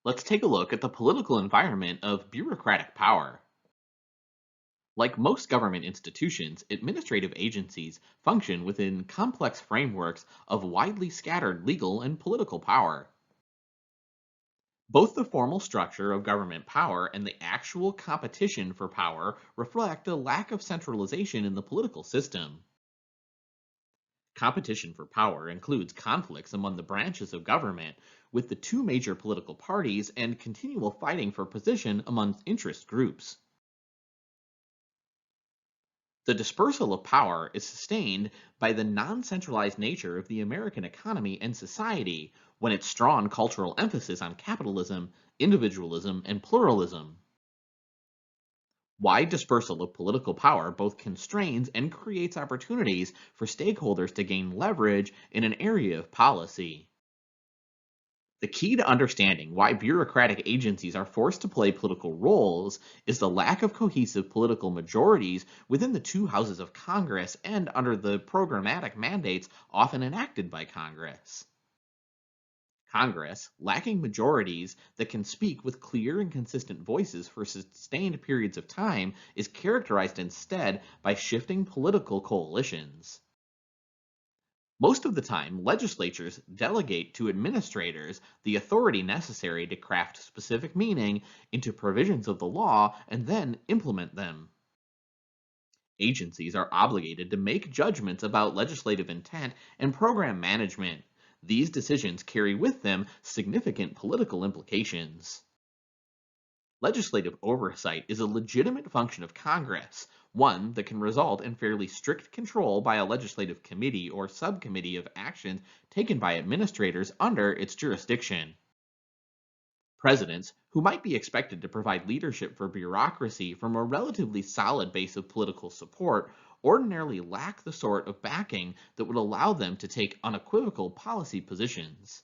Let's take a look at the political environment of bureaucratic power. Like most government institutions, administrative agencies function within complex frameworks of widely scattered legal and political power. Both the formal structure of government power and the actual competition for power reflect a lack of centralization in the political system. Competition for power includes conflicts among the branches of government, with the two major political parties and continual fighting for position among interest groups. The dispersal of power is sustained by the non-centralized nature of the American economy and society when its strong cultural emphasis on capitalism, individualism, and pluralism. Wide dispersal of political power both constrains and creates opportunities for stakeholders to gain leverage in an area of policy. The key to understanding why bureaucratic agencies are forced to play political roles is the lack of cohesive political majorities within the two houses of Congress and under the programmatic mandates often enacted by Congress. Congress, lacking majorities that can speak with clear and consistent voices for sustained periods of time, is characterized instead by shifting political coalitions. Most of the time, legislatures delegate to administrators the authority necessary to craft specific meaning into provisions of the law and then implement them. Agencies are obligated to make judgments about legislative intent and program management. These decisions carry with them significant political implications. Legislative oversight is a legitimate function of Congress, one that can result in fairly strict control by a legislative committee or subcommittee of actions taken by administrators under its jurisdiction. Presidents, who might be expected to provide leadership for bureaucracy from a relatively solid base of political support, ordinarily lack the sort of backing that would allow them to take unequivocal policy positions.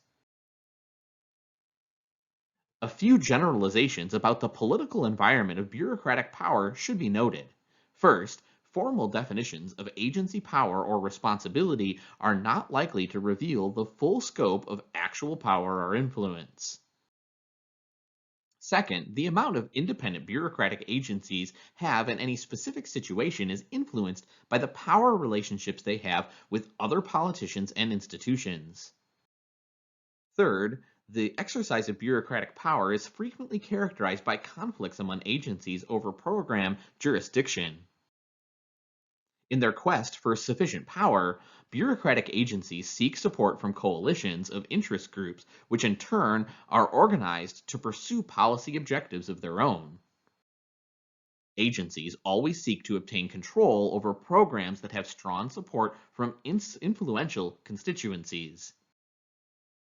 A few generalizations about the political environment of bureaucratic power should be noted. First, formal definitions of agency power or responsibility are not likely to reveal the full scope of actual power or influence. Second, the amount of independent bureaucratic agencies have in any specific situation is influenced by the power relationships they have with other politicians and institutions. Third, the exercise of bureaucratic power is frequently characterized by conflicts among agencies over program jurisdiction. In their quest for sufficient power, bureaucratic agencies seek support from coalitions of interest groups, which in turn are organized to pursue policy objectives of their own. Agencies always seek to obtain control over programs that have strong support from influential constituencies.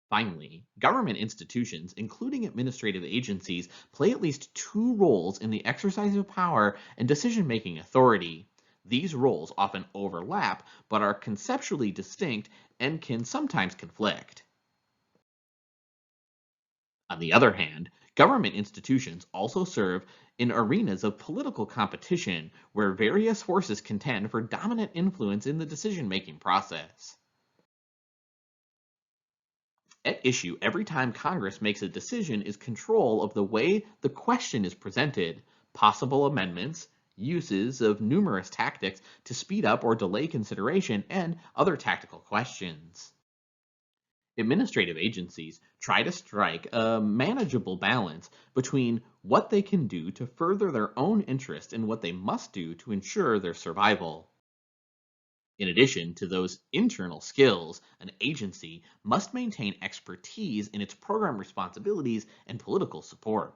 Finally, government institutions, including administrative agencies, play at least two roles in the exercise of power and decision-making authority. These roles often overlap, but are conceptually distinct and can sometimes conflict. On the other hand, government institutions also serve in arenas of political competition where various forces contend for dominant influence in the decision-making process. At issue every time Congress makes a decision is control of the way the question is presented, possible amendments, uses of numerous tactics to speed up or delay consideration, and other tactical questions. Administrative agencies try to strike a manageable balance between what they can do to further their own interest and what they must do to ensure their survival. In addition to those internal skills, an agency must maintain expertise in its program responsibilities and political support.